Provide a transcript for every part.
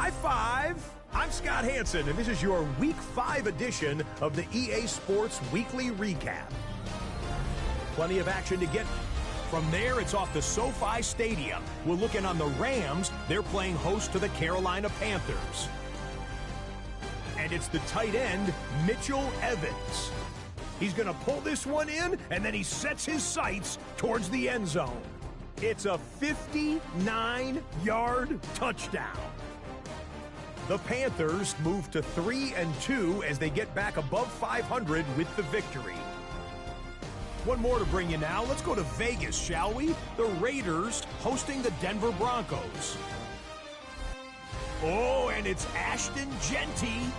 High five! I'm Scott Hansen, and this is your Week 5 edition of the EA Sports Weekly Recap. Plenty of action to get. From there, it's off to SoFi Stadium. We'll look in on the Rams. They're playing host to the Carolina Panthers. And it's the tight end, Mitchell Evans. He's going to pull this one in, and then he sets his sights towards the end zone. It's a 59-yard touchdown. The Panthers move to 3-2 as they get back above 500 with the victory. One more to bring you now. Let's go to Vegas, shall we? The Raiders hosting the Denver Broncos. Oh, and it's Ashton Genty.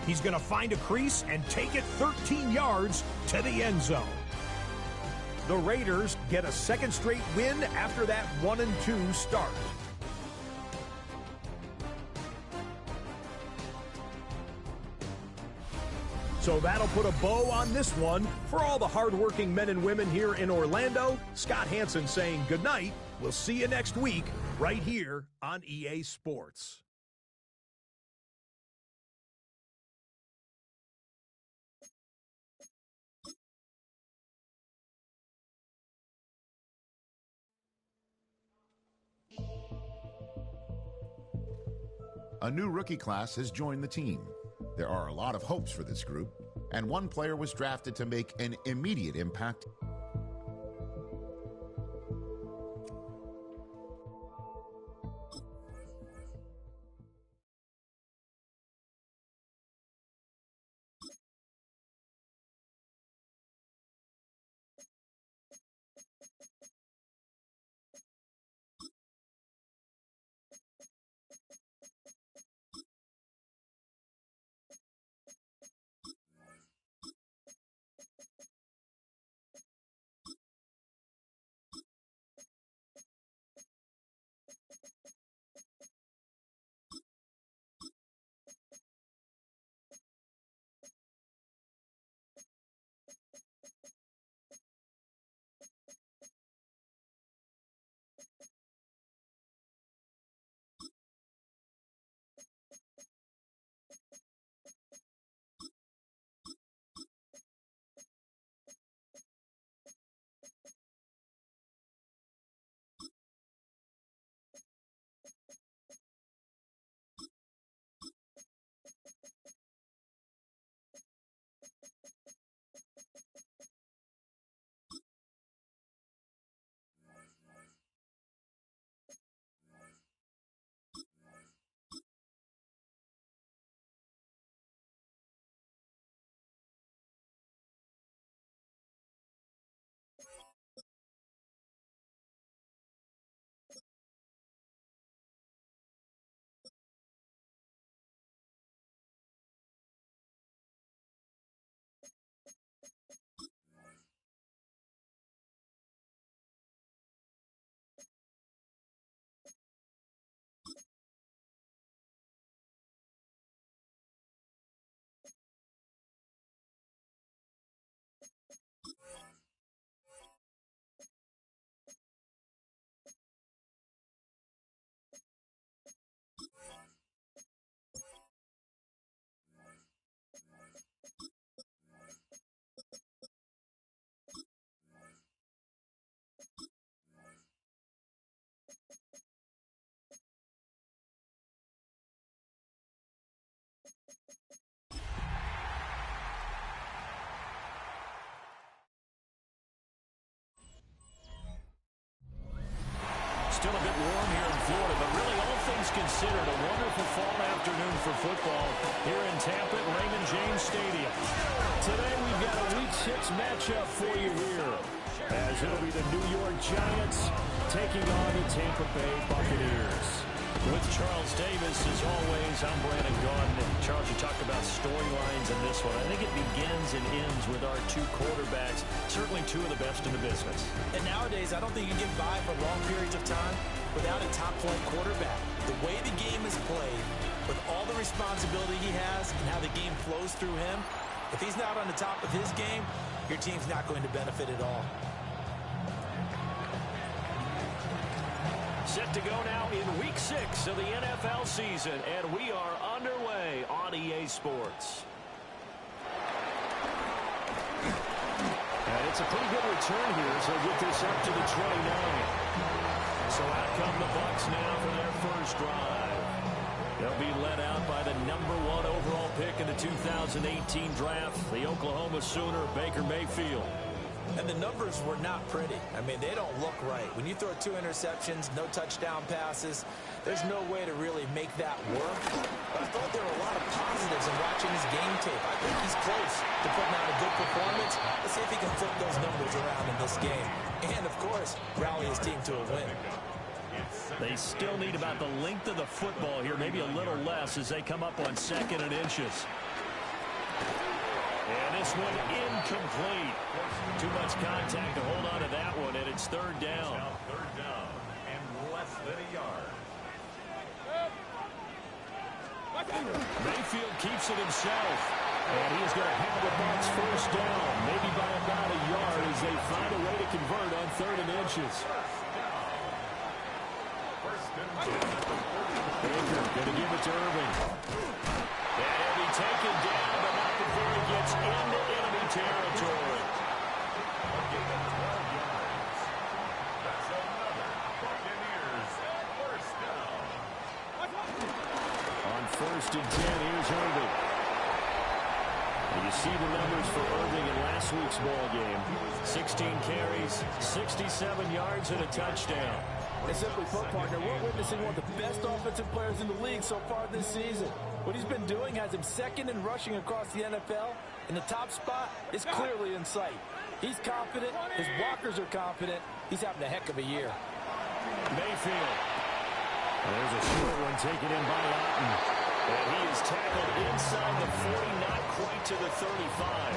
He's going to find a crease and take it 13 yards to the end zone. The Raiders get a second straight win after that 1-2 start. So that'll put a bow on this one. For all the hardworking men and women here in Orlando, Scott Hansen saying goodnight. We'll see you next week right here on EA Sports. A new rookie class has joined the team. There are a lot of hopes for this group, and one player was drafted to make an immediate impact. Still a bit warm here in Florida, but really all things considered, a wonderful fall afternoon for football here in Tampa at Raymond James Stadium. Today we've got a Week 6 matchup for you here, as it'll be the New York Giants taking on the Tampa Bay Buccaneers. With Charles Davis, as always, I'm Brandon Gaudin. Charles, you talk about storylines in this one. I think it begins and ends with our two quarterbacks, certainly two of the best in the business. And nowadays, I don't think you can get by for long periods of time without a top-flight quarterback. The way the game is played, with all the responsibility he has and how the game flows through him, if he's not on the top of his game, your team's not going to benefit at all. Set to go now in Week 6 weeks of the NFL season, and we are underway on EA Sports. And it's a pretty good return here, so get this up to the 29. So out come the Bucs now for their first drive. They'll be led out by the #1 overall pick in the 2018 draft, the Oklahoma Sooner, Baker Mayfield. And the numbers were not pretty. I mean, they don't look right. When you throw 2 interceptions, no touchdown passes, there's no way to really make that work. But I thought there were a lot of positives in watching his game tape. I think he's close to putting out a good performance. Let's see if he can flip those numbers around in this game. And, of course, rally his team to a win. They still need about the length of the football here, maybe a little less as they come up on 2nd and inches. And this one incomplete. Too much contact to hold on to that one, and it's 3rd down. Third down and less than a yard. Mayfield keeps it himself. And he is going to have the Bucs first down, maybe by about a yard as they find a way to convert on 3rd and inches. Baker going to give it to Irving. And he'll be taken down, but not before he gets into enemy territory. On 1st and 10, here's Irving. And you see the numbers for Irving in last week's ball game. 16 carries, 67 yards, and a touchdown. And simply put, partner, we're witnessing one of the best offensive players in the league so far this season. What he's been doing has him 2nd in rushing across the NFL, and the top spot is clearly in sight. He's confident. His blockers are confident. He's having a heck of a year. Mayfield. There's a short one taken in by Otten. And he is tackled inside the 40, not quite to the 35.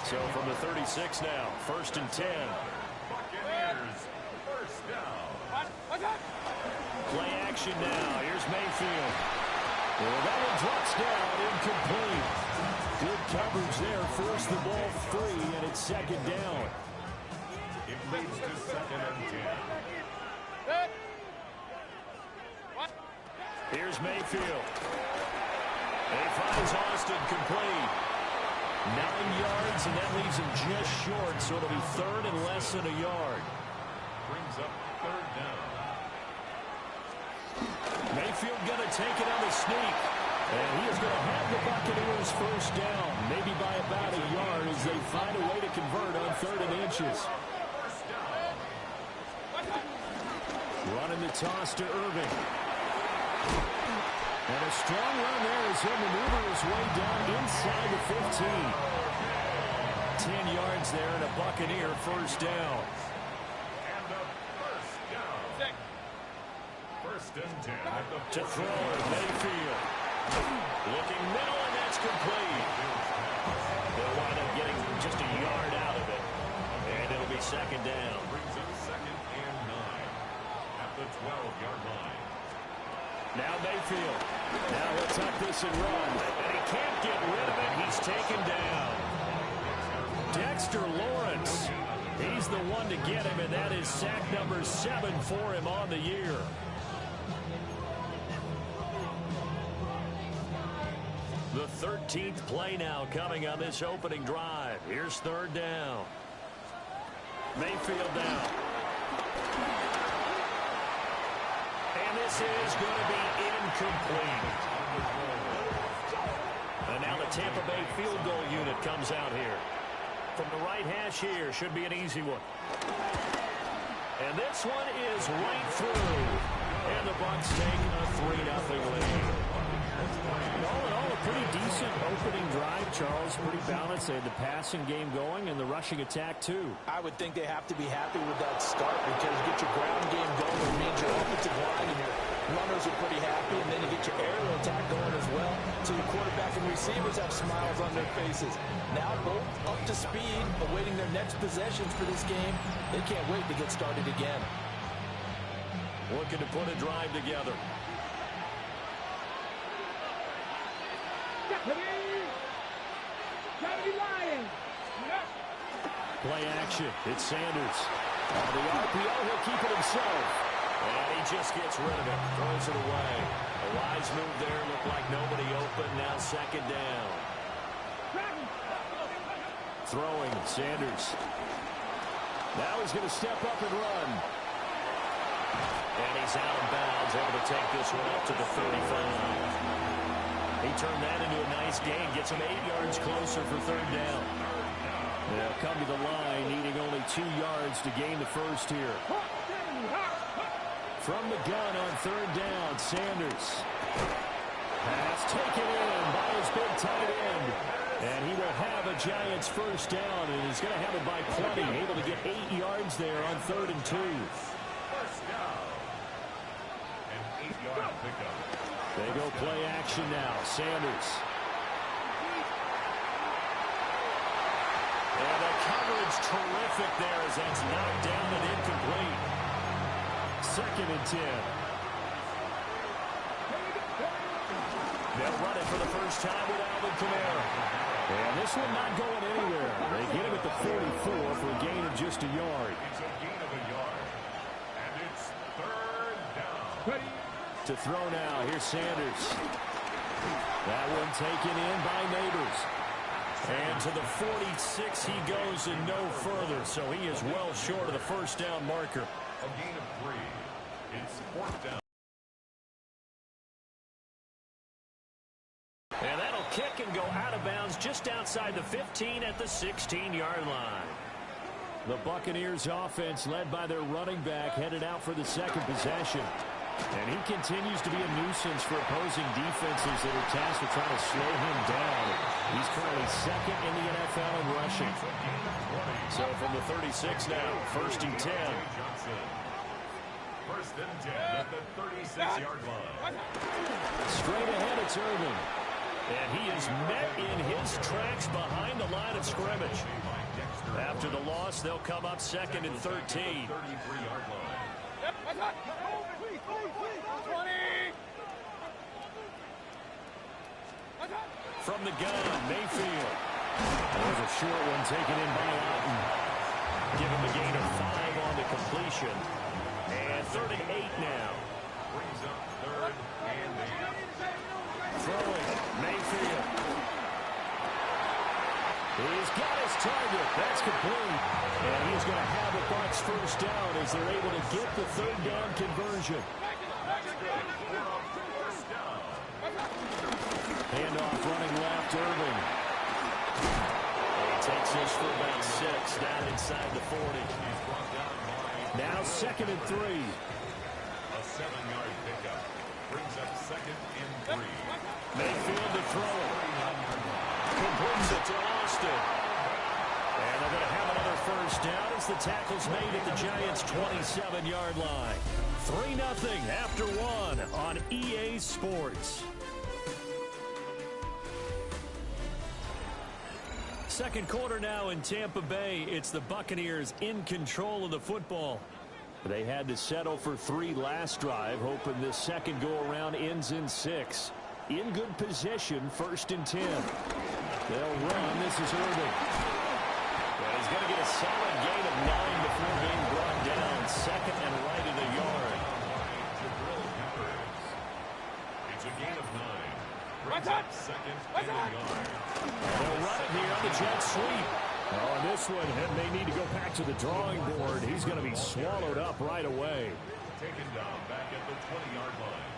So from the 36 now, 1st and 10. Buccaneers, first down. Play action now. Here's Mayfield. Well, that one drops down, incomplete. Good coverage there. Force the ball free, and it's 2nd down. It leads to 2nd and 10. Here's Mayfield. He finds Austin complete. 9 yards, and that leaves him just short, so it'll be 3rd and less than a yard. Brings up 3rd down. Mayfield going to take it on the sneak. And he is going to have the Buccaneers first down, maybe by about a yard as they find a way to convert on 3rd and inches. Running the toss to Irving. And a strong run there as he'll maneuver his way down inside the 15. 10 yards there and a Buccaneer first down. And a first down. 1st and 10 at the To throw Mayfield. Looking middle, and that's complete. They'll wind up getting just a yard out of it. And it'll be 2nd down. Brings up 2nd and 9 at the 12-yard line. Now Mayfield. Now he'll tuck this and run. And he can't get rid of it. He's taken down. Dexter Lawrence. He's the one to get him, and that is sack number 7 for him on the year. The 13th play now coming on this opening drive. Here's 3rd down. Mayfield down. And this is going to be incomplete. And now the Tampa Bay field goal unit comes out here. From the right hash here, should be an easy one. And this one is right through. And the Bucs take a 3-0 lead. All in all, a pretty decent opening drive, Charles. Pretty balanced. They had the passing game going and the rushing attack, too. I would think they have to be happy with that start because you get your ground game going, it means your offensive line and your runners are pretty happy, and then you get your aerial attack going as well. So your quarterback and receivers have smiles on their faces. Now both up to speed, awaiting their next possessions for this game. They can't wait to get started again. Looking to put a drive together. Play action. It's Sanders. On the RPO, he'll keep it himself. And he just gets rid of it. Throws it away. A wise move there. Looked like nobody open. Now second down. Throwing, Sanders. Now he's going to step up and run. And he's out of bounds, able to take this one up to the 35. He turned that into a nice gain. Gets him 8 yards closer for third down. They'll come to the line, needing only 2 yards to gain the first here. From the gun on third down, Sanders. Pass taken in by his big tight end. And he will have a Giants first down, and he's going to have it by plenty. Able to get 8 yards there on 3rd and 2. First down. An 8-yard pickup. They go play action now. Sanders. And the coverage terrific there as that's knocked down and incomplete. 2nd and 10. They'll run it for the first time with Alvin Kamara. And this one not going anywhere. They get him at the 44 for a gain of just a yard. It's a gain of a yard. And it's 3rd down. To throw now. Here's Sanders. That one taken in by Neighbors. And to the 46 he goes and no further. So he is well short of the first down marker. A gain of 3. It's 4th down. And that'll kick and go out of bounds just outside the 15 at the 16-yard line. The Buccaneers offense led by their running back headed out for the second possession. And he continues to be a nuisance for opposing defenses that are tasked with trying to slow him down. He's currently 2nd in the NFL in rushing. So from the 36 now, 1st and 10. 1st and 10 at the 36-yard line. Straight ahead, it's Irvin. And he is met in his tracks behind the line of scrimmage. After the loss, they'll come up 2nd and 13. 33-yard line. From the gun, Mayfield. There's a short one taken in by Otten. Give him a gain of 5 on the completion. And 38 now. Brings up 3rd and 8. Throwing, Mayfield. He's got his target. That's complete. And he's going to have the Bucs first down as they're able to get the 3rd down conversion. Handoff running left, Irving. He takes this for about 6 down inside the 40. Now 2nd and 3. A 7-yard pickup. Brings up 2nd and 3. Mayfield to throw it. Completes it to Austin. And they're going to have another first down as the tackle's made at the Giants' 27-yard line. 3-0 after 1 on EA Sports. Second quarter now in Tampa Bay. It's the Buccaneers in control of the football. They had to settle for 3 last drive, hoping this second go-around ends in 6. In good position, 1st and 10. They'll run. This is Irving. Well, he's going to get a solid gain of 9 before being brought down. 2nd and right of the yard. It's a gain of 9. Brings up 2nd and a yard. They'll run it here on the jet sweep. Oh, and this one, they need to go back to the drawing board. He's going to be swallowed up right away. Taken down back at the 20-yard line.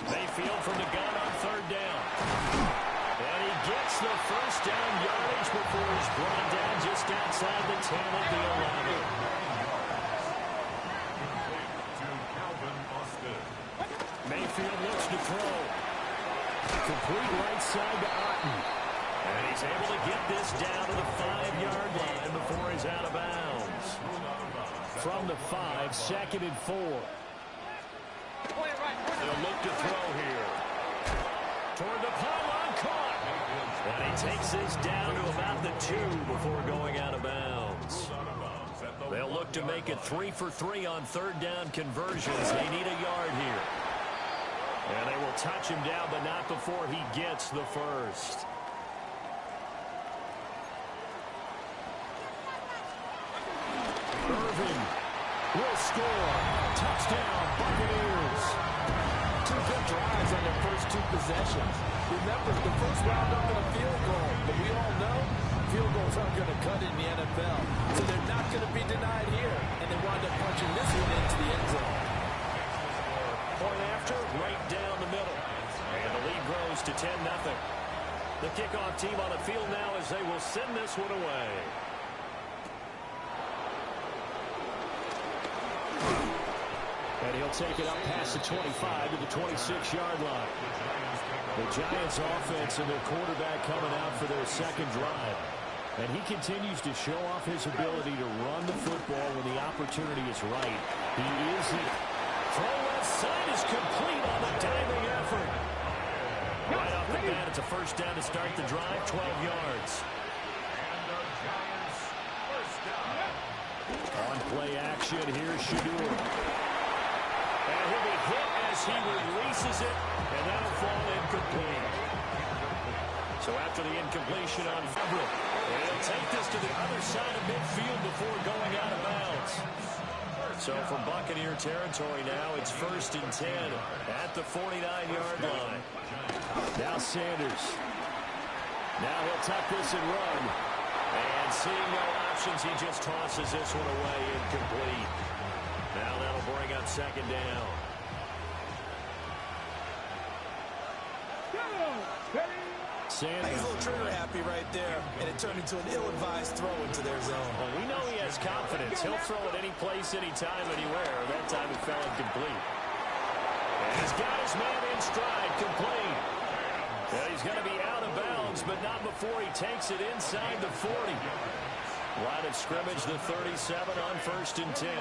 Mayfield from the gun on 3rd down. And he gets the first down yardage before he's brought down just outside the 10 of the 11. Mayfield looks to throw. Complete right side to Otten. And he's able to get this down to the 5-yard line before he's out of bounds. From the 5, 2nd and 4. They'll look to throw here. Toward the pylon, caught. And he takes this down to about the 2 before going out of bounds. They'll look to make it 3 for 3 on 3rd down conversions. They need a yard here. And they will touch him down, but not before he gets the first. Irving will score. Touchdown, Buccaneers. Two good drives on their first two possessions. Remember, the first wound up in a field goal, but we all know field goals aren't going to cut it in the NFL. So they're not going to be denied here, and they wind up punching this one into the end zone. Point after, right down the middle. And the lead grows to 10-0. The kickoff team on the field now as they will send this one away. And he'll take it up past the 25 to the 26-yard line. The Giants offense and their quarterback coming out for their second drive. And he continues to show off his ability to run the football when the opportunity is right. He is it. Throw left side is complete on the diving effort. Right off the bat, it's a first down to start the drive, 12 yards. On play action, here's Shadur. And he'll be hit as he releases it, and that'll fall incomplete. So after the incompletion on Fabric, he'll take this to the other side of midfield before going out of bounds. So from Buccaneer territory now, it's 1st and 10 at the 49-yard line. Now Sanders. Now he'll tuck this and run. And seeing no options, he just tosses this one away incomplete. Now that'll bring up second down. Sanders. He's a little trigger happy right there, and it turned into an ill-advised throw into their zone. Well, we know he has confidence. He'll throw it any place, anytime, anywhere. That time it fell incomplete. And he's got his man in stride, complete. And he's going to be out of bounds, but not before he takes it inside the 40. Line of scrimmage, the 37 on 1st and 10.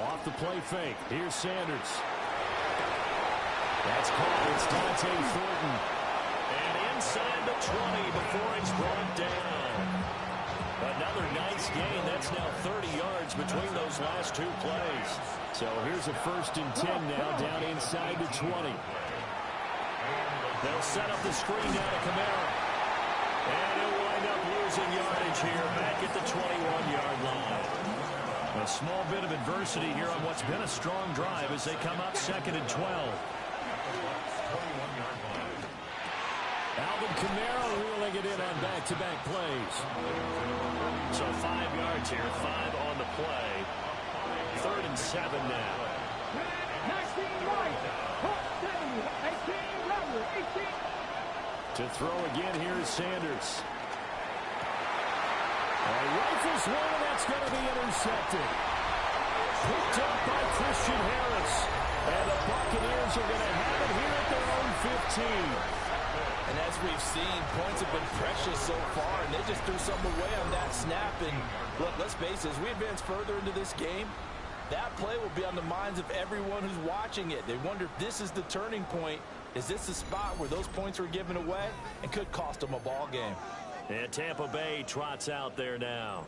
Off the play fake. Here's Sanders. That's caught. It's Dante Thornton. And inside the 20 before it's brought down. Another nice gain. That's now 30 yards between those last two plays. So here's a 1st and 10 now down inside the 20. They'll set up the screen down to Kamara. And he'll wind up losing yardage here back at the 21-yard line. A small bit of adversity here on what's been a strong drive as they come up 2nd and 12. Alvin Kamara reeling it in on back-to-back plays. So 5 yards here, 5 on the play. 3rd and 7 now. To throw again, here is Sanders. Rifles one, and that's going to be intercepted. Picked up by Christian Harris. And the Buccaneers are going to have it here at their own 15. And as we've seen, points have been precious so far, and they just threw something away on that snap. And look, let's face it, as we advance further into this game, that play will be on the minds of everyone who's watching it. They wonder if this is the turning point. Is this the spot where those points were given away and could cost them a ball game? And Tampa Bay trots out there now.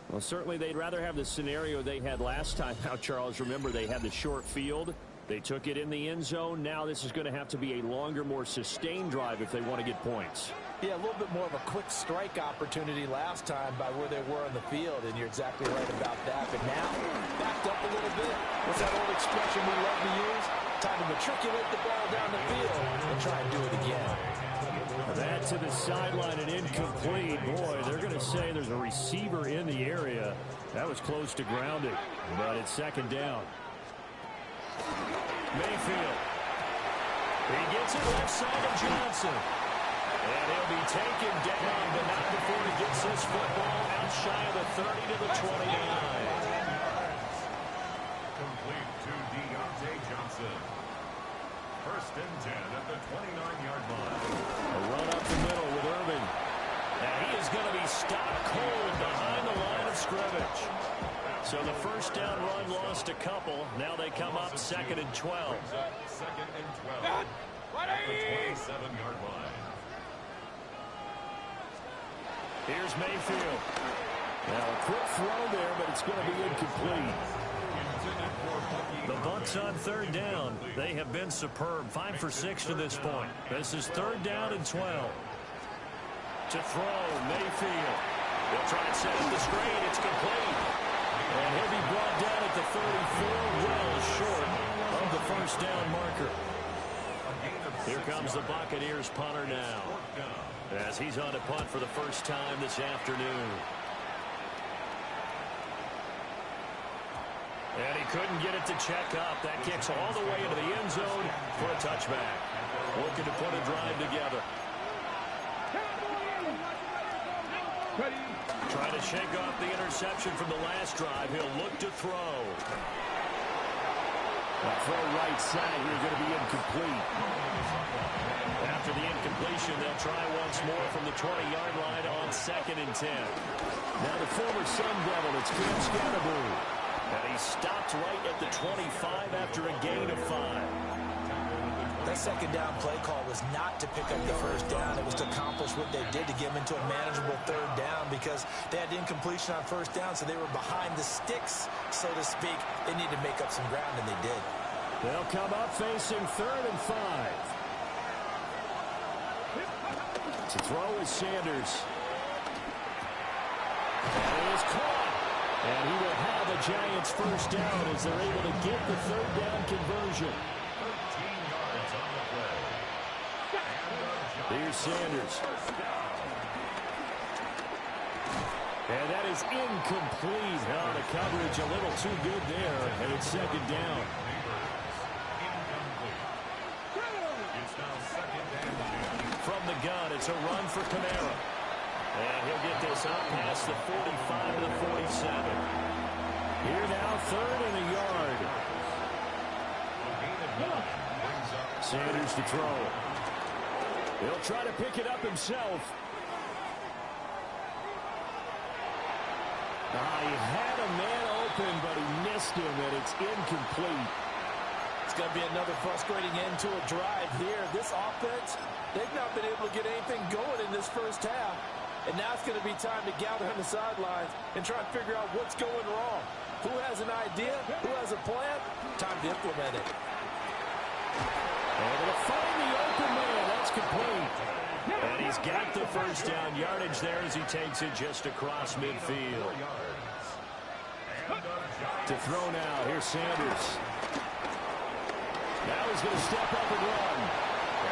Well, certainly they'd rather have the scenario they had last time. Now, Charles, remember, they had the short field. They took it in the end zone. Now this is going to have to be a longer, more sustained drive if they want to get points. Yeah, a little bit more of a quick strike opportunity last time by where they were on the field, and you're exactly right about that. But now, backed up a little bit. What's that old expression we love to use? Time to matriculate the ball down the field and try and do it again. That to the sideline and incomplete. Boy, they're going to say there's a receiver in the area. That was close to grounding, but it's 2nd down. Mayfield. He gets it left side of Johnson. And he'll be taken down, but not before he gets this football out shy of the 30 to the 29. Complete to Deontay Johnson. 1st and 10 at the 29-yard line. A run up the middle with Irving. And he is going to be stopped cold behind the line of scrimmage. So the first down run lost a couple. Now they come up 2nd and 12. 2nd and 12 at the 27-yard line. Here's Mayfield. Now a quick throw there, but it's going to be incomplete. The Bucs on 3rd down. They have been superb. 5 for 6 to this point. This is 3rd down and 12. To throw, Mayfield. They'll try and set up the screen. It's complete. And he'll be brought down at the 34, well short of the first down marker. Here comes the Buccaneers punter now, as he's on a punt for the first time this afternoon. And he couldn't get it to check up. That kicks all the way into the end zone for a touchback. Looking to put a drive together. Trying to shake off the interception from the last drive. He'll look to throw. That throw right side here going to be incomplete. After the incompletion, they'll try once more from the 20-yard line on 2nd and 10. Now the former Sun Devil, it's Cam Scannaboo. And he stopped right at the 25 after a gain of 5. That second down play call was not to pick up the first down. It was to accomplish what they did to get them into a manageable third down because they had incompletion on first down, so they were behind the sticks, so to speak. They needed to make up some ground, and they did. They'll come up facing 3rd and 5. To throw is Sanders. And it is caught. And he will have a Giants first down as they're able to get the third down conversion. Here's Sanders. And that is incomplete. Oh, the coverage a little too good there, and it's 2nd down. From the gun, it's a run for Kamara. And he'll get this up past the 45 to the 47. Here now, 3rd and a yard. Sanders to throw. He'll try to pick it up himself. He had a man open, but he missed him, and it's incomplete. It's going to be another frustrating end to a drive here. This offense, they've not been able to get anything going in this first half. And now it's going to be time to gather on the sidelines and try and figure out what's going wrong. Who has an idea? Who has a plan? Time to implement it. Able to find the open man. That's complete. And he's got the first down yardage there as he takes it just across midfield. To throw now. Here's Sanders. Now he's going to step up and run.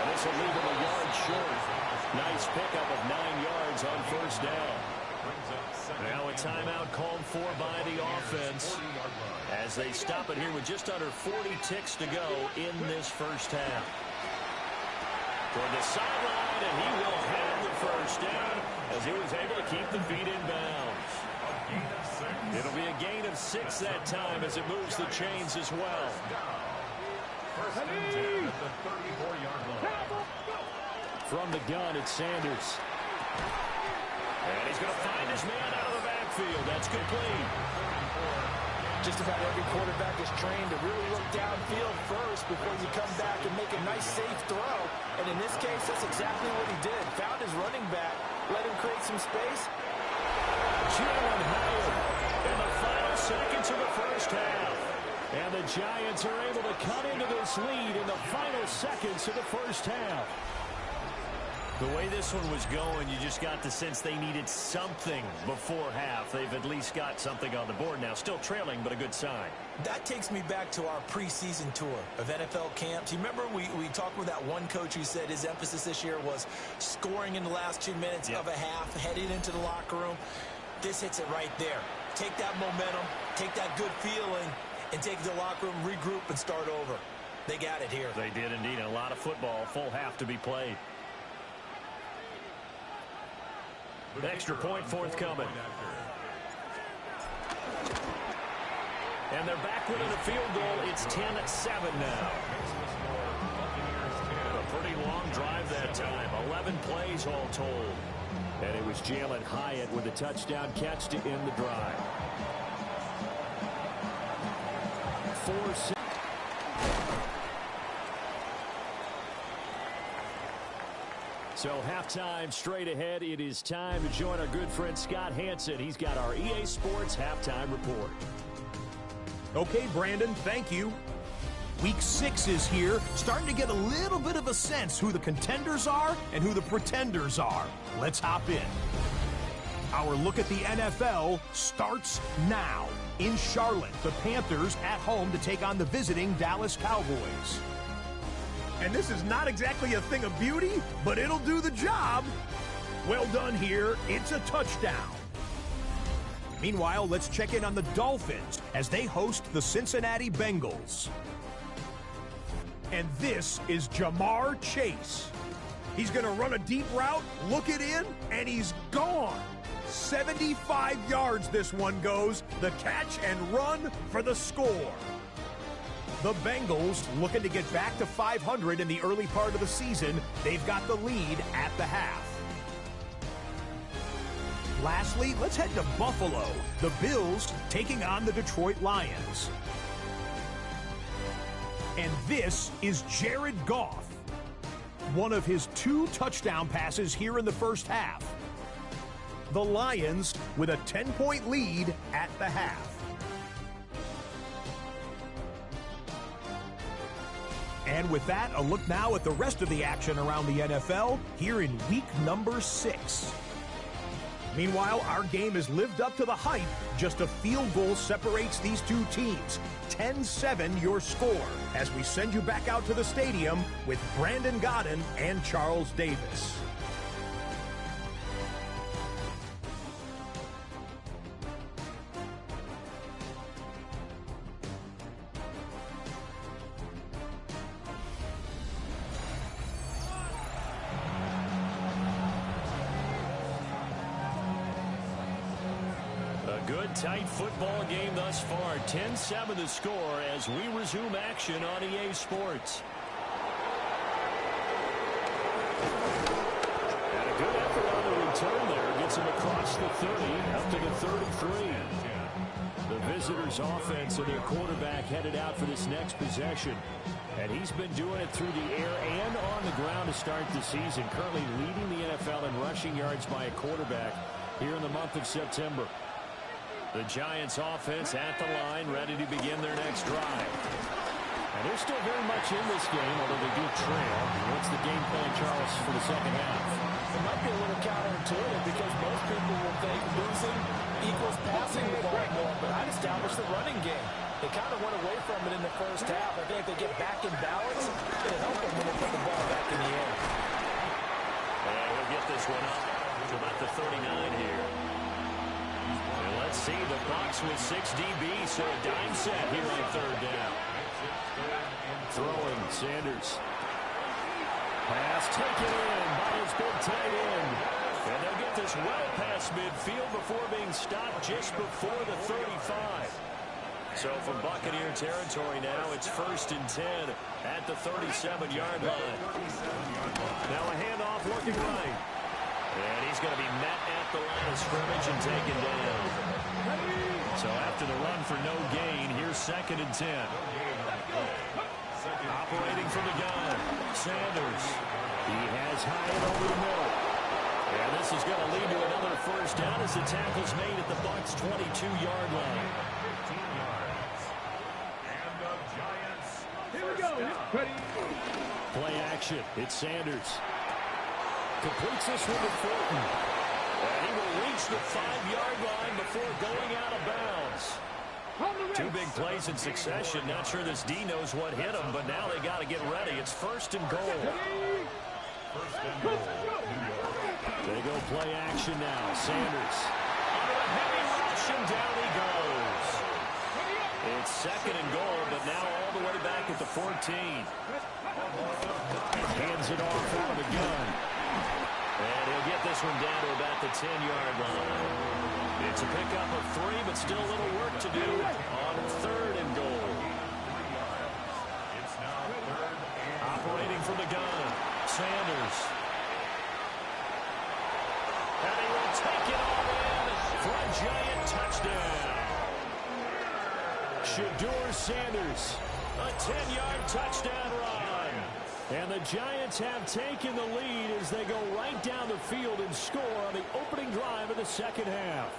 And this will leave him a yard short. Nice pickup of 9 yards on first down. Now a timeout called for by the offense as they stop it here with just under 40 ticks to go in this first half. Toward the sideline, and he will have the first down as he was able to keep the feet in bounds. It'll be a gain of 6 that time as it moves the chains as well. First and 10 at the 34-yard line. From the gun, it's Sanders. And he's going to find his man out of the backfield. That's complete. Just about every quarterback is trained to really look downfield first before you come back and make a nice, safe throw. And in this case, that's exactly what he did. Found his running back, let him create some space. Jalen Hyatt in the final seconds of the first half. And the Giants are able to cut into this lead in the final seconds of the first half. The way this one was going, you just got the sense they needed something before half. They've at least got something on the board now. Still trailing, but a good sign. That takes me back to our preseason tour of NFL camps. You remember we talked with that one coach who said his emphasis this year was scoring in the last 2 minutes of a half, heading into the locker room. This hits it right there. Take that momentum, take that good feeling, and take it to the locker room, regroup, and start over. They got it here. They did indeed. A lot of football, full half to be played. Extra point forthcoming. And they're back within a field goal. It's 10-7 now. A pretty long drive that time. 11 plays all told. And it was Jalen Hyatt with a touchdown catch to end the drive. 4-6. So halftime straight ahead. It is time to join our good friend Scott Hansen. He's got our EA Sports halftime report. Okay, Brandon, thank you. Week 6 is here, starting to get a little bit of a sense who the contenders are and who the pretenders are. Let's hop in. Our look at the NFL starts now. In Charlotte, the Panthers at home to take on the visiting Dallas Cowboys. And this is not exactly a thing of beauty, but it'll do the job. Well done here. It's a touchdown. Meanwhile, let's check in on the Dolphins as they host the Cincinnati Bengals. And this is Jamar Chase. He's going to run a deep route, look it in, and he's gone. 75 yards this one goes. The catch and run for the score. The Bengals looking to get back to 500 in the early part of the season. They've got the lead at the half. Lastly, let's head to Buffalo. The Bills taking on the Detroit Lions. And this is Jared Goff. One of his 2 touchdown passes here in the first half. The Lions with a 10-point lead at the half. And with that, a look now at the rest of the action around the NFL here in week number 6. Meanwhile, our game has lived up to the hype. Just a field goal separates these two teams. 10-7 your score as we send you back out to the stadium with Brandon Godden and Charles Davis. Good tight football game thus far. 10-7 the score as we resume action on EA Sports. And a good effort on the return there. Gets him across the 30 up to the 33. The visitors' offense and their quarterback headed out for this next possession. And he's been doing it through the air and on the ground to start the season. Currently leading the NFL in rushing yards by a quarterback here in the month of September. The Giants offense at the line, ready to begin their next drive. And they're still very much in this game, although they do trail. What's the game plan, Charles, for the second half? It might be a little counterintuitive because most people will think losing equals passing the ball more, but I'd establish the running game. They kind of went away from it in the first half. I think if they get back in balance, it'll help them when they put the ball back in the air. And we'll get this one up to about the 39 here. Let's see, the Bucs with 6 DBs, so a dime set here on third down. Throwing, Sanders. Pass taken in by his big tight end. And they'll get this well past midfield before being stopped just before the 35. So from Buccaneer territory now, it's 1st and 10 at the 37-yard line. Now a handoff looking right. And he's going to be met at the line of scrimmage and taken down. So after the run for no gain, here's 2nd and 10. Operating from the gun, Sanders. He has Hyatt over the middle. And this is going to lead to another first down as the tackle's made at the Bucs' 22-yard line. 15 yards. And the Giants. Here we go. Ready. Play action. It's Sanders. Completes this one to Fulton. And he will reach the 5-yard line before going out of bounds. 2 big plays in succession. Not sure this D knows what hit him, but now they got to get ready. It's 1st and goal. They go play action now. Sanders. Under a heavy rush, and down he goes. It's 2nd and goal, but now all the way back at the 14. Hands it off out of the gun. And he'll get this one down to about the 10-yard line. It's a pickup of 3, but still a little work to do on 3rd and goal. It's now 3rd and operating from the gun. Sanders. And he will take it all in for a Giant touchdown. Shedeur Sanders, a 10-yard touchdown run. And the Giants have taken the lead as they go right down the field and score on the opening drive of the second half.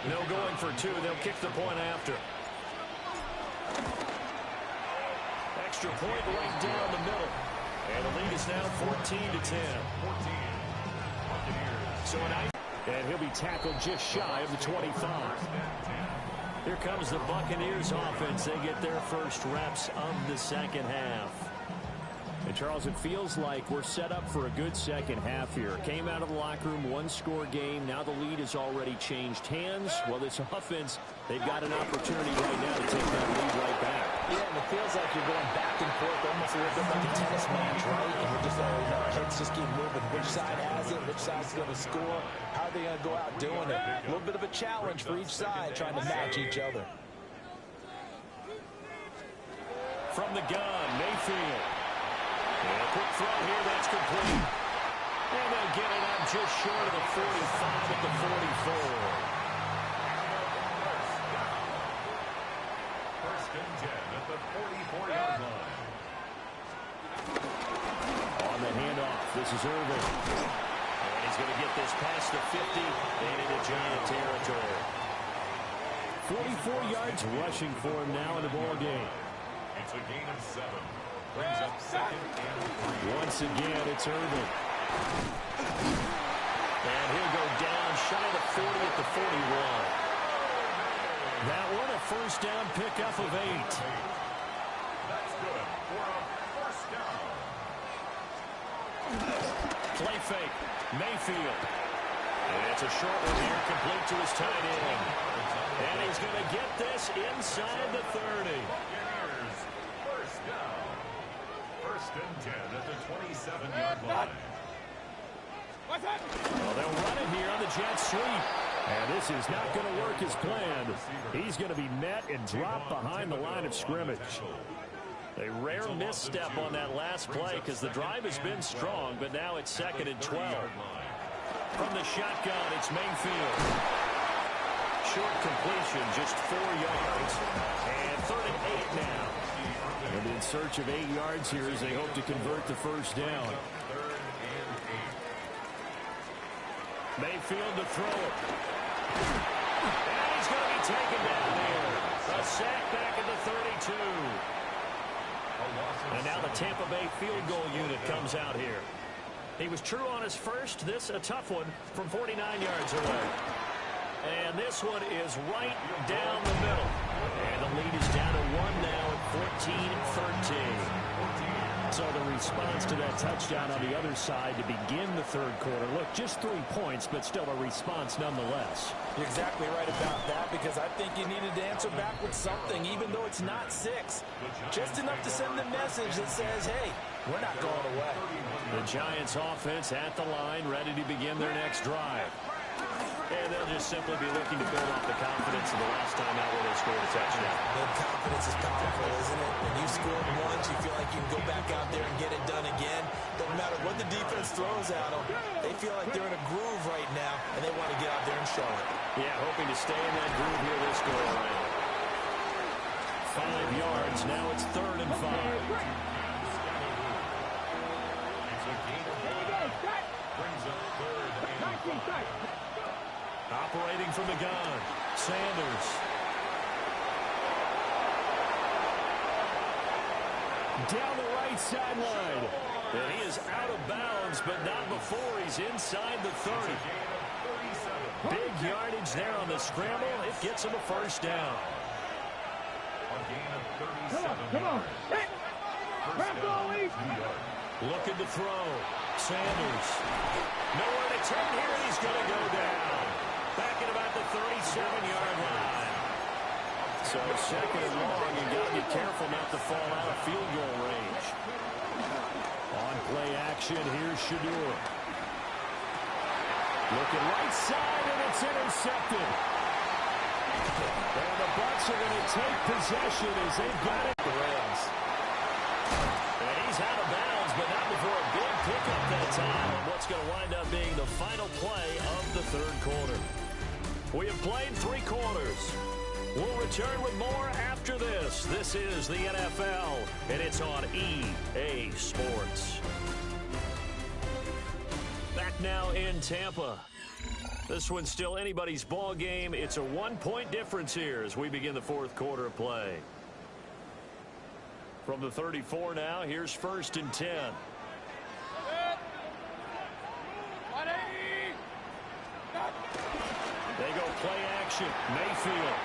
No going for 2. They'll kick the point after. extra point right down the middle. And the lead is now 14-10. So and he'll be tackled just shy of the 25. Here comes the Buccaneers offense. They get their first reps of the second half. And Charles, it feels like we're set up for a good second half here. Came out of the locker room, one-score game. Now the lead has already changed hands. Well, this offense, they've got an opportunity right now to take that lead right back. Yeah, and it feels like you're going back and forth, almost a little bit like a tennis match, right? And you're just heads just keep moving. Which side has it? Which side's going to score? How are they going to go out doing it? A little bit of a challenge for each side, trying to match each other. From the gun, Mayfield. And a quick throw here, that's complete. And they'll get it up just short of the 45 at the 44. First and 10 at the 44-yard line. On the handoff, this is Irvin. And he's going to get this past the 50 and into Giant territory. 44 yards rushing for him now in the ball game. It's a gain of 7. Brings up second and 3. Once again, it's Irvin. And he'll go down shy of the 40 at the 41. That one a first down pickup of 8. That's good for a first down. Play fake, Mayfield. And it's a short one here, complete to his tight end. And he's going to get this inside the 30. Buccaneers, first down. First and 10 at the 27-yard line. Well, they'll run it here on the jet sweep. And this is not going to work as planned. He's going to be met and dropped behind the line of scrimmage. A rare misstep on that last play because the drive has been strong, but now it's second and 12. From the shotgun, it's Mayfield. Short completion, just 4 yards. And 38 now. And in search of 8 yards here as they hope to convert the first down. Mayfield to throw it. And he's going to be taken down here. A sack back at the 32. And now the Tampa Bay field goal unit comes out here. He was true on his first. This a tough one from 49 yards away. And this one is right down the middle. And the lead is down to 1 now at 14-13. So the response to that touchdown on the other side to begin the third quarter. Look, just 3 points, but still a response nonetheless. You're exactly right about that, because I think you needed to answer back with something, even though it's not 6. Just enough to send the message that says, hey, we're not going away. The Giants offense at the line, ready to begin their next drive. And they'll just simply be looking to build off the confidence of the last time out where they scored a touchdown. And confidence is powerful, isn't it? When you scored once, you feel like you can go back out there and get it done again. Doesn't matter what the defense throws at them. They feel like they're in a groove right now, and they want to get out there and show it. Yeah, hoping to stay in that groove here this go around. 5 yards, now it's 3rd and 5. It's a gain of 1. Brings up 3rd and 5. Operating from the gun, Sanders. Down the right sideline. And he is out of bounds, but not before he's inside the 30. Big yardage there on the scramble. It gets him a first down. A gain of 37 yards. First down, 2 yards. Looking to throw. Sanders. Nowhere to turn here, and he's going to go down. Back at about the 37-yard line. So second and long, you got to be careful not to fall out of field goal range. On play action, here's Shadur. Looking right side, and it's intercepted. And the Bucs are going to take possession as they've got it. The Rams. And he's out of bounds, but not before a big pickup that time on what's going to wind up being the final play of the third quarter. We have played 3 quarters. We'll return with more after this. This is the NFL, and it's on EA Sports. Back now in Tampa. This one's still anybody's ball game. It's a 1-point difference here as we begin the fourth quarter of play. From the 34 now, here's 1st and 10. They go play action. Mayfield.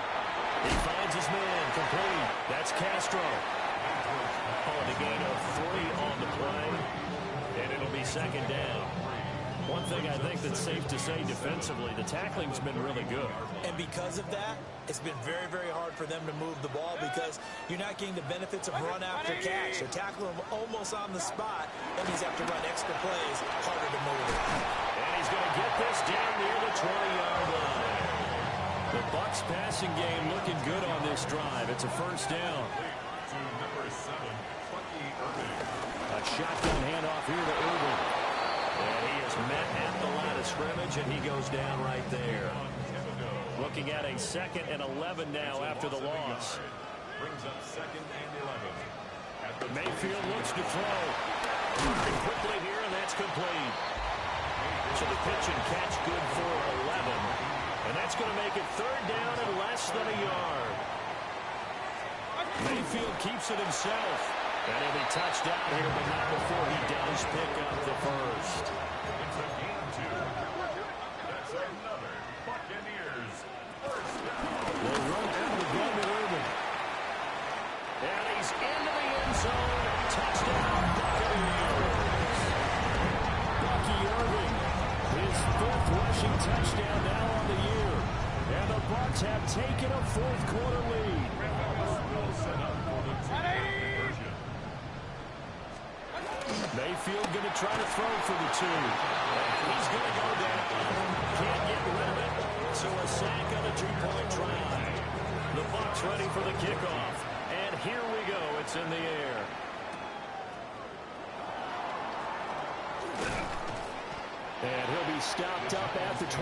He finds his man. Complete. That's Castro. Oh, the gain of 3 on the play. And it'll be 2nd down. One thing I think that's safe to say defensively, the tackling's been really good. And because of that, it's been very, very hard for them to move the ball because you're not getting the benefits of run after catch. They're tackling him almost on the spot. That means have to run extra plays, harder to move it. And he's going to get this down near the 20-yard line. The Bucs passing game looking good on this drive. It's a 1st down. To number 7, Bucky Irving. A shotgun handoff here to Irving. And he is met at the line of scrimmage, and he goes down right there. Looking at a 2nd and 11 now after the loss. Brings up 2nd and 11. Mayfield looks to throw. Very quickly here, and that's complete. So the pitch and catch good for 11. And that's going to make it 3rd down and less than a yard. Mayfield keeps it himself. And he'll be touched out here, but not before he does pick up the 1st. It's a game 2. That's another Buccaneers 1st down. They'll run out the gun to Irving. And he's into the end zone. Touchdown, Buccaneers. Bucky Irving, his 5th rushing touchdown now on the year. And the Bucs have taken a 4th quarter lead. Set up for the conversion. Mayfield going to try to throw for the 2. He's going to go down. Can't get rid of it. So a sack on a 2-point try. The Bucs ready for the kickoff. And here we go. It's in the air. And he'll be stopped up at the 25.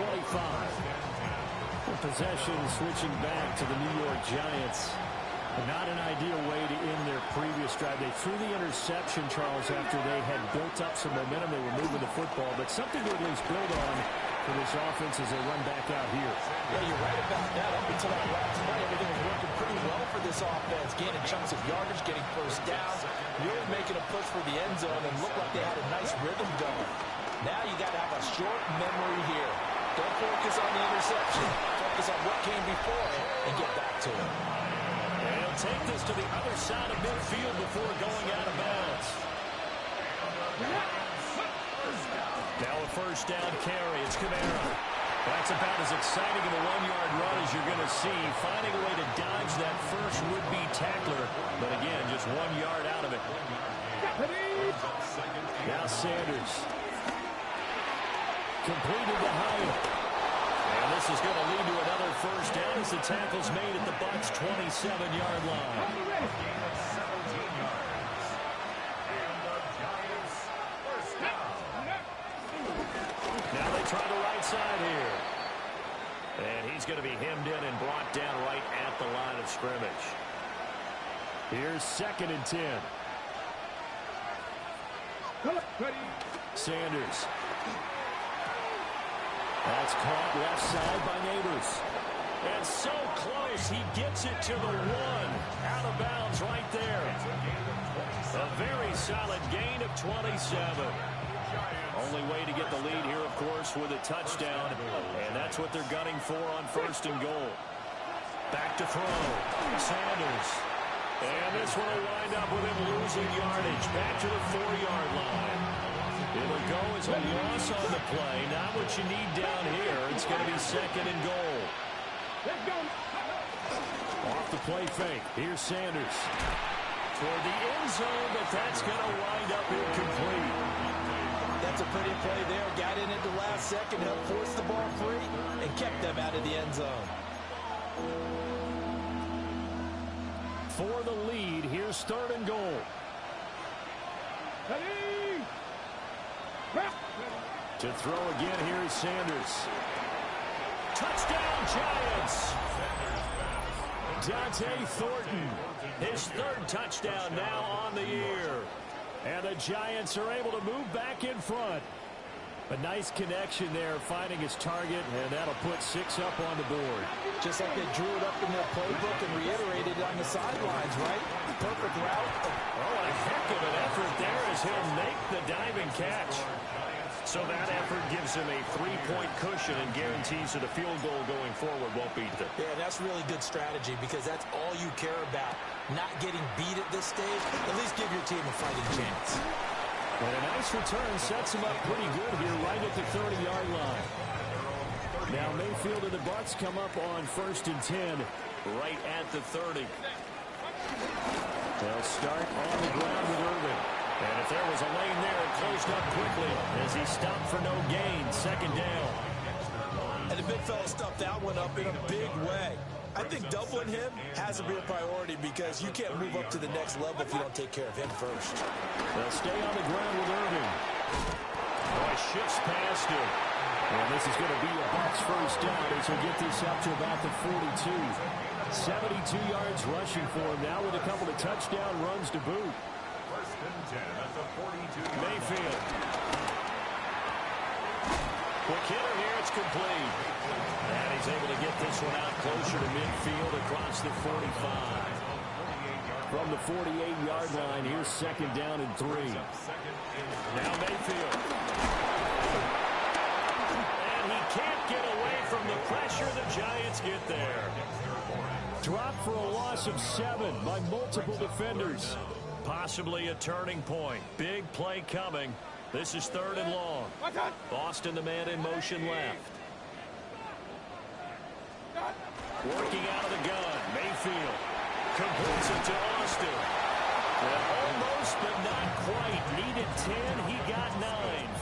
The possession switching back to the New York Giants. Not an ideal way to end their previous drive. They threw the interception, Charles, after they had built up some momentum. They were moving the football, but something to at least build on for this offense as they run back out here. Yeah, you're right about that. Up until that last play, everything was working pretty well for this offense. Gaining chunks of yardage, getting 1st down, really making a push for the end zone, and looked like they had a nice rhythm going. Now you got to have a short memory here. Don't focus on the interception. Focus on what came before it and get back to it. Take this to the other side of midfield before going out of bounds. Now a 1st down carry. It's Kamara. That's about as exciting of a 1-yard run as you're going to see. Finding a way to dodge that first would-be tackler. But again, just 1 yard out of it. Now Sanders. Completed the Hyatt. And this is going to lead to another 1st down as the tackle's made at the Bucs' 27-yard line. Now they try the right side here. And he's going to be hemmed in and brought down right at the line of scrimmage. Here's 2nd and 10. Sanders. That's caught left side by Neighbors. And so close, he gets it to the 1. Out of bounds right there. A very solid gain of 27. Only way to get the lead here, of course, with a touchdown. And that's what they're gunning for on 1st and goal. Back to throw. Sanders. And this one will wind up with him losing yardage. Back to the 4-yard line. It'll go as a loss on the play. Not what you need down here. It's going to be 2nd and goal. Off the play fake. Here's Sanders. Toward the end zone, but that's going to wind up incomplete. That's a pretty play there. Got in at the last second, helped force the ball free, and kept them out of the end zone. For the lead, here's 3rd and goal. To throw again, here's Sanders. Touchdown, Giants! Dante Thornton, his 3rd touchdown now on the year. And the Giants are able to move back in front. A nice connection there, finding his target, and that'll put 6 up on the board. Just like they drew it up in their playbook and reiterated it on the sidelines, right? Perfect route. Oh, a heck of an effort there as he'll make the diving catch. So that effort gives him a 3-point cushion and guarantees that a field goal going forward won't beat them. Yeah, that's really good strategy because that's all you care about. Not getting beat at this stage. At least give your team a fighting chance. And a nice return sets him up pretty good here right at the 30-yard line. Now Mayfield and the Bucs come up on 1st and 10 right at the 30. They'll start on the ground with Irvin. And if there was a lane there, it closed up quickly as he stopped for no gain. 2nd down. And the big fella stuffed that one up in a big way. I think doubling him has to be a priority because you can't move up to the next level if you don't take care of him first. They'll stay on the ground with Irvin. Boy, shifts past him. And this is going to be a Bucs first down as he'll get this up to about the 42. 72 yards rushing for him now with a couple of touchdown runs to boot. 1st and 10 at the 42. Mayfield. Quick hitter here, it's complete. And he's able to get this one out closer to midfield across the 45. From the 48-yard line, here's 2nd down and 3. Now Mayfield. And he can't get away from the pressure. The Giants get there. Dropped for a loss of 7 by multiple defenders. Possibly a turning point. Big play coming. This is 3rd and long. Boston, the man in motion left. Working out of the gun. Mayfield completes it to Austin. And almost, but not quite. Needed 10. He got 9.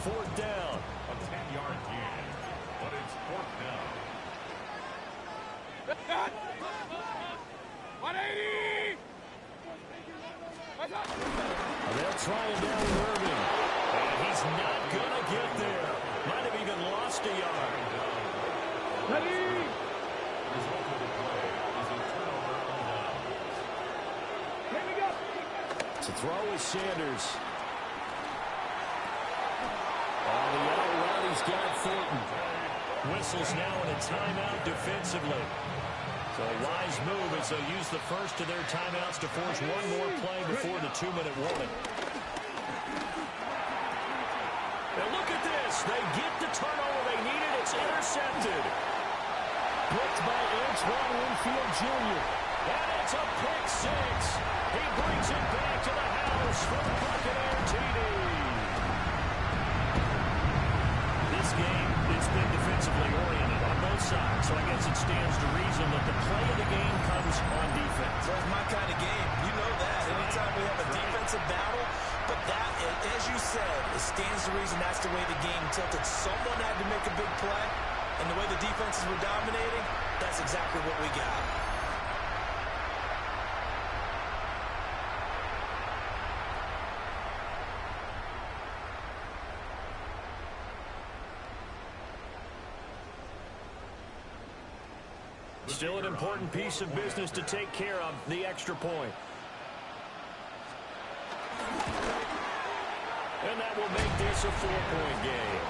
4th down. A 10-yard gain, but it's 4th down. 180! They'll try him down with Irvin. And he's not going to get there. Might have even lost a yard. Ready! Result of the play is a turnover on down. Here we go! To throw is Sanders. On the out route, he's got Thornton. Whistles now in a timeout defensively. So a wise move as they'll use the first of their timeouts to force one more play before the 2-minute warning. And look at this. They get the turnover they needed. It's intercepted. Picked by Antoine Winfield Jr. And it's a pick 6. He brings it back to the house for the Buccaneer TD. This game, it's been defensively oriented on both sides, so I guess it stands to reason that the play of the game comes on defense. That's my kind of game. You know that. Anytime we have a defensive battle, but that, as you said, it stands to reason that's the way the game tilted. Someone had to make a big play, and the way the defenses were dominating, that's exactly what we got. Still an important piece of business to take care of, the extra point. And that will make this a 4-point game.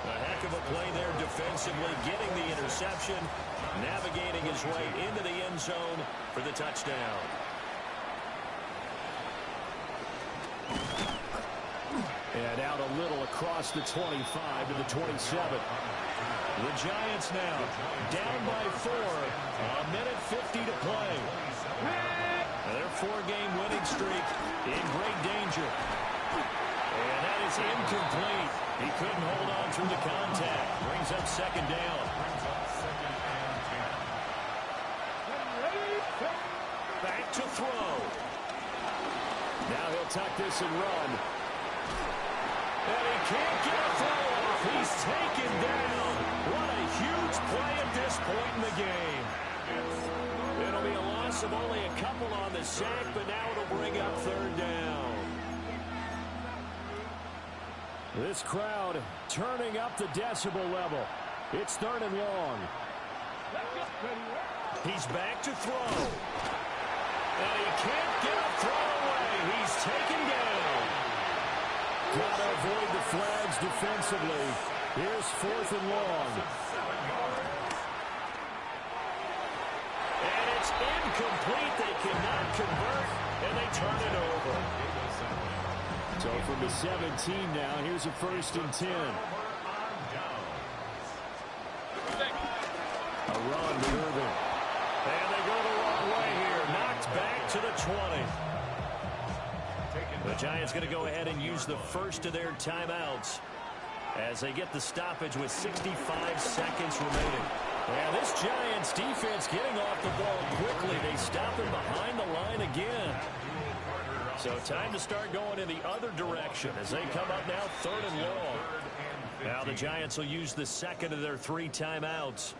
A heck of a play there defensively, getting the interception, navigating his way into the end zone for the touchdown. And out a little across the 25 to the 27. The Giants now down by 4. A minute 50 to play. Their 4-game winning streak in great danger. And that is incomplete. He couldn't hold on through the contact. Brings up 2nd down. Back to throw. Now he'll tuck this and run. And he can't get a throw off. He's taken down. What a huge play at this point in the game. It'll be a loss of only a couple on the sack, but now it'll bring up 3rd down. This crowd turning up the decibel level. It's 3rd and long. He's back to throw. And he can't get a throw away. He's taken down. got to avoid the flags defensively. Here's 4th and long. And it's incomplete. They cannot convert, and they turn it over. So from the 17 now, here's a 1st and 10. A run to Irvin. And they go the wrong way here. Knocked back to the 20. The Giants going to go ahead and use the first of their timeouts as they get the stoppage with 65 seconds remaining. And this Giants defense getting off the ball quickly. They stop him behind the line again. So time to start going in the other direction as they come up now 3rd and long. Now the Giants will use the second of their 3 timeouts.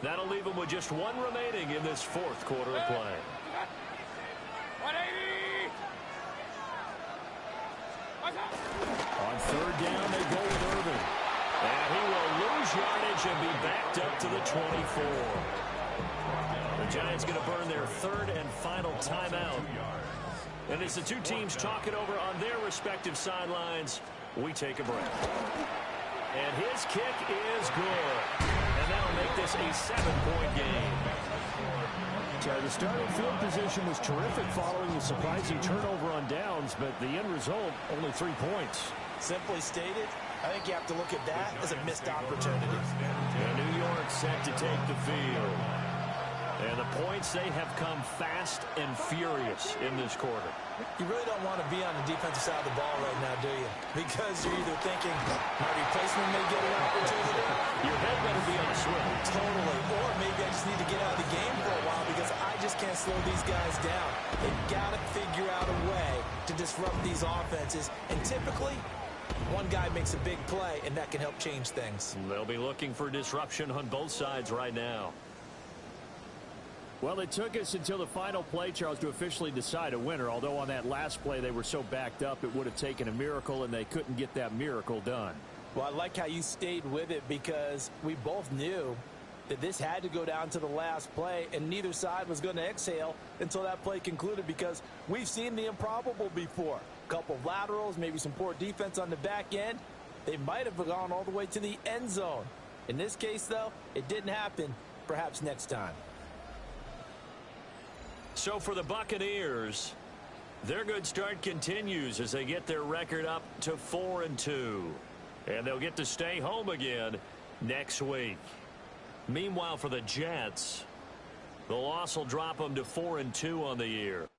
That'll leave them with just 1 remaining in this 4th quarter of play. 180. On 3rd down, they go with Irvin. And he will lose yardage and be backed up to the 24. The Giants going to burn their 3rd and final timeout. And as the two teams talk it over on their respective sidelines, we take a break. And his kick is good. And that'll make this a 7-point game. So the starting field position was terrific following the surprising turnover on downs, but the end result, only 3 points. Simply stated, I think you have to look at that as a missed opportunity. And New York set to take the field. And the points, they have come fast and furious in this quarter. You really don't want to be on the defensive side of the ball right now, do you? Because you're either thinking my replacement may get an opportunity. Your head better be on a swivel. Totally. Or maybe I just need to get out of the game for a while because I just can't slow these guys down. They've got to figure out a way to disrupt these offenses. And typically, one guy makes a big play, and that can help change things. They'll be looking for disruption on both sides right now. Well, it took us until the final play, Charles, to officially decide a winner. Although on that last play they were so backed up, it would have taken a miracle, and they couldn't get that miracle done. Well, I like how you stayed with it because we both knew that this had to go down to the last play, and neither side was going to exhale until that play concluded because we've seen the improbable before. A couple of laterals, maybe some poor defense on the back end. They might have gone all the way to the end zone. In this case, though, it didn't happen. Perhaps next time. So for the Buccaneers, their good start continues as they get their record up to 4-2. And they'll get to stay home again next week. Meanwhile, for the Jets, the loss will drop them to 4-2 on the year.